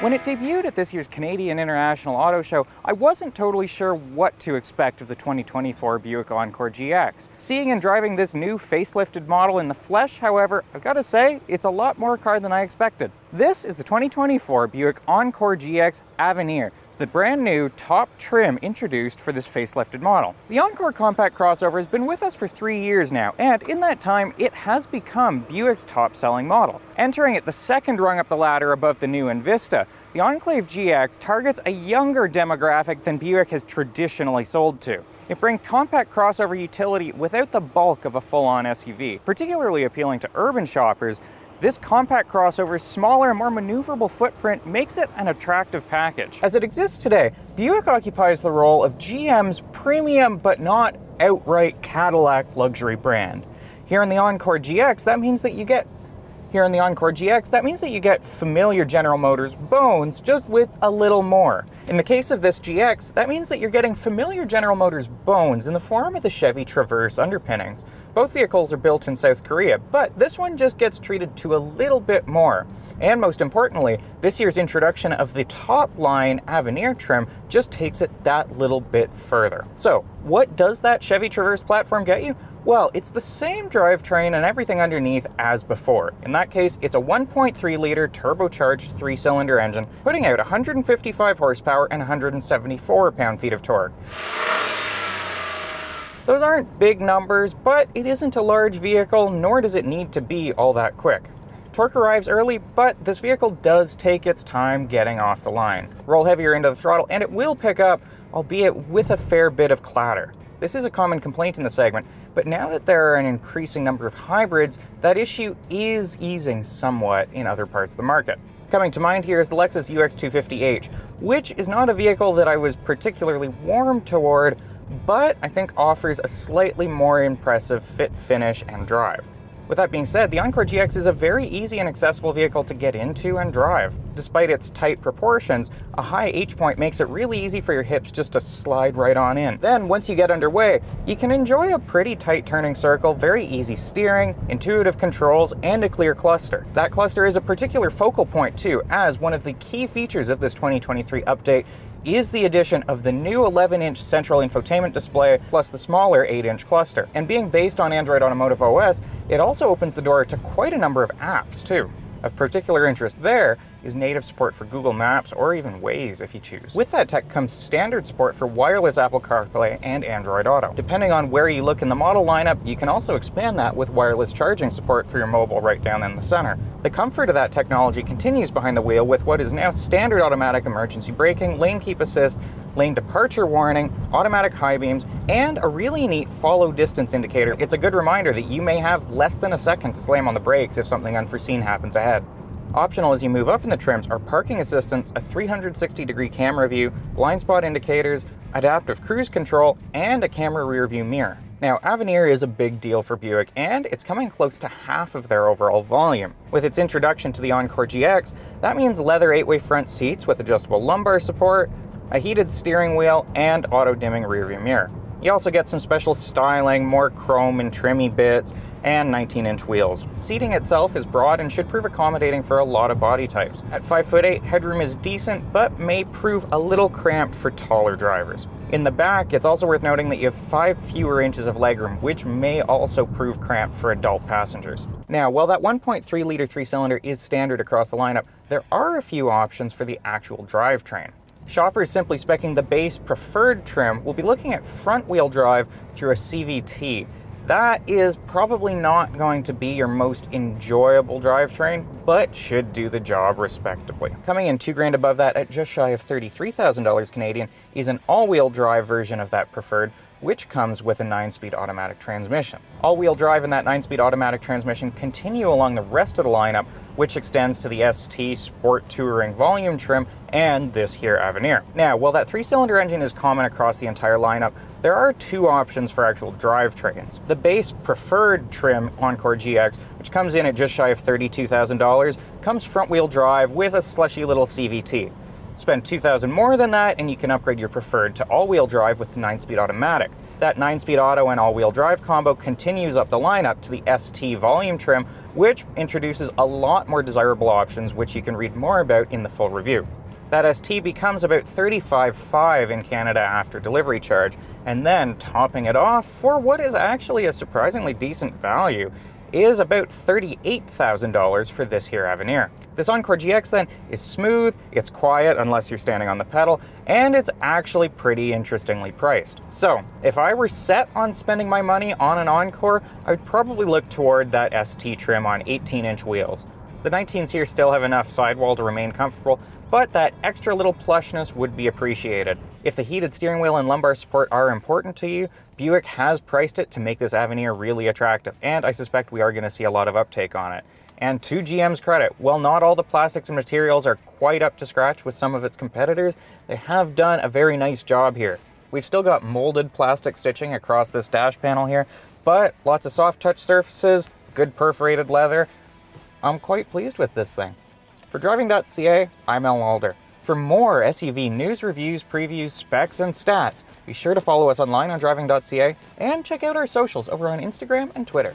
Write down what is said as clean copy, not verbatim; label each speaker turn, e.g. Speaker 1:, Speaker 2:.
Speaker 1: When it debuted at this year's Canadian International Auto Show, I wasn't totally sure what to expect of the 2024 Buick Encore GX. Seeing and driving this new facelifted model in the flesh, however, I've got to say, it's a lot more car than I expected. This is the 2024 Buick Encore GX Avenir, the brand new top trim introduced for this facelifted model. The Encore compact crossover has been with us for 3 years now, and in that time, it has become Buick's top-selling model. Entering at the second rung up the ladder above the new Envista, the Enclave GX targets a younger demographic than Buick has traditionally sold to. It brings compact crossover utility without the bulk of a full-on SUV. Particularly appealing to urban shoppers, this compact crossover's smaller and more maneuverable footprint makes it an attractive package. As it exists today, Buick occupies the role of GM's premium but not outright Cadillac luxury brand. Here in the Encore GX, that means that you get familiar General Motors bones, just with a little more. In the case of this GX, that means that you're getting familiar General Motors bones in the form of the Chevy Traverse underpinnings. Both vehicles are built in South Korea, but this one just gets treated to a little bit more. And most importantly, this year's introduction of the top-line Avenir trim just takes it that little bit further. So, what does that Chevy Traverse platform get you? Well, it's the same drivetrain and everything underneath as before. In that case, it's a 1.3-liter turbocharged 3-cylinder engine, putting out 155 horsepower and 174 pound-feet of torque. Those aren't big numbers, but it isn't a large vehicle, nor does it need to be all that quick. Torque arrives early, but this vehicle does take its time getting off the line. Roll heavier into the throttle, and it will pick up, albeit with a fair bit of clatter. This is a common complaint in the segment, but now that there are an increasing number of hybrids, that issue is easing somewhat in other parts of the market. Coming to mind here is the Lexus UX250H, which is not a vehicle that I was particularly warm toward, but I think offers a slightly more impressive fit, finish, and drive. With that being said, the Encore GX is a very easy and accessible vehicle to get into and drive. Despite its tight proportions, a high H-point makes it really easy for your hips just to slide right on in. Then, once you get underway, you can enjoy a pretty tight turning circle, very easy steering, intuitive controls, and a clear cluster. That cluster is a particular focal point too, as one of the key features of this 2023 update is the addition of the new 11-inch central infotainment display plus the smaller 8-inch cluster. And being based on Android Automotive OS, it also opens the door to quite a number of apps too. Of particular interest there is native support for Google Maps or even Waze if you choose. With that tech comes standard support for wireless Apple CarPlay and Android Auto. Depending on where you look in the model lineup, you can also expand that with wireless charging support for your mobile right down in the center. The comfort of that technology continues behind the wheel with what is now standard automatic emergency braking, lane keep assist, lane departure warning, automatic high beams, and a really neat follow distance indicator. It's a good reminder that you may have less than a second to slam on the brakes if something unforeseen happens ahead. Optional as you move up in the trims are parking assistance, a 360-degree camera view, blind spot indicators, adaptive cruise control, and a camera rear view mirror. Now, Avenir is a big deal for Buick, and it's coming close to half of their overall volume. With its introduction to the Encore GX, that means leather 8-way front seats with adjustable lumbar support, a heated steering wheel, and auto-dimming rearview mirror. You also get some special styling, more chrome and trimmy bits, and 19-inch wheels. Seating itself is broad and should prove accommodating for a lot of body types. At 5'8", headroom is decent, but may prove a little cramped for taller drivers. In the back, it's also worth noting that you have 5 fewer inches of legroom, which may also prove cramped for adult passengers. Now, while that 1.3-liter 3-cylinder is standard across the lineup, there are a few options for the actual drivetrain. Shoppers simply speccing the base preferred trim will be looking at front-wheel drive through a CVT. That is probably not going to be your most enjoyable drivetrain, but should do the job respectably. Coming in $2,000 above that at just shy of $33,000 Canadian is an all-wheel drive version of that preferred, which comes with a 9-speed automatic transmission. All-wheel drive and that 9-speed automatic transmission continue along the rest of the lineup, which extends to the ST Sport Touring volume trim and this here Avenir. Now, while that 3-cylinder engine is common across the entire lineup, there are 2 options for actual drivetrains. The base preferred trim Encore GX, which comes in at just shy of $32,000, comes front-wheel drive with a slushy little CVT. Spend $2,000 more than that and you can upgrade your preferred to all-wheel drive with the 9-speed automatic. That 9-speed auto and all-wheel drive combo continues up the lineup to the ST volume trim, which introduces a lot more desirable options, which you can read more about in the full review. That ST becomes about $35,500 in Canada after delivery charge, and then topping it off for what is actually a surprisingly decent value is about $38,000 for this here Avenir. This Encore GX then is smooth, it's quiet unless you're standing on the pedal, and it's actually pretty interestingly priced. So if I were set on spending my money on an Encore, I'd probably look toward that ST trim on 18-inch wheels. The 19s here still have enough sidewall to remain comfortable, but that extra little plushness would be appreciated. If the heated steering wheel and lumbar support are important to you, Buick has priced it to make this Avenir really attractive, and I suspect we are going to see a lot of uptake on it. And to GM's credit, while not all the plastics and materials are quite up to scratch with some of its competitors, they have done a very nice job here. We've still got molded plastic stitching across this dash panel here, but lots of soft touch surfaces, good perforated leather. I'm quite pleased with this thing. For Driving.ca, I'm El Alder. For more SUV news, reviews, previews, specs, and stats, be sure to follow us online on Driving.ca and check out our socials over on Instagram and Twitter.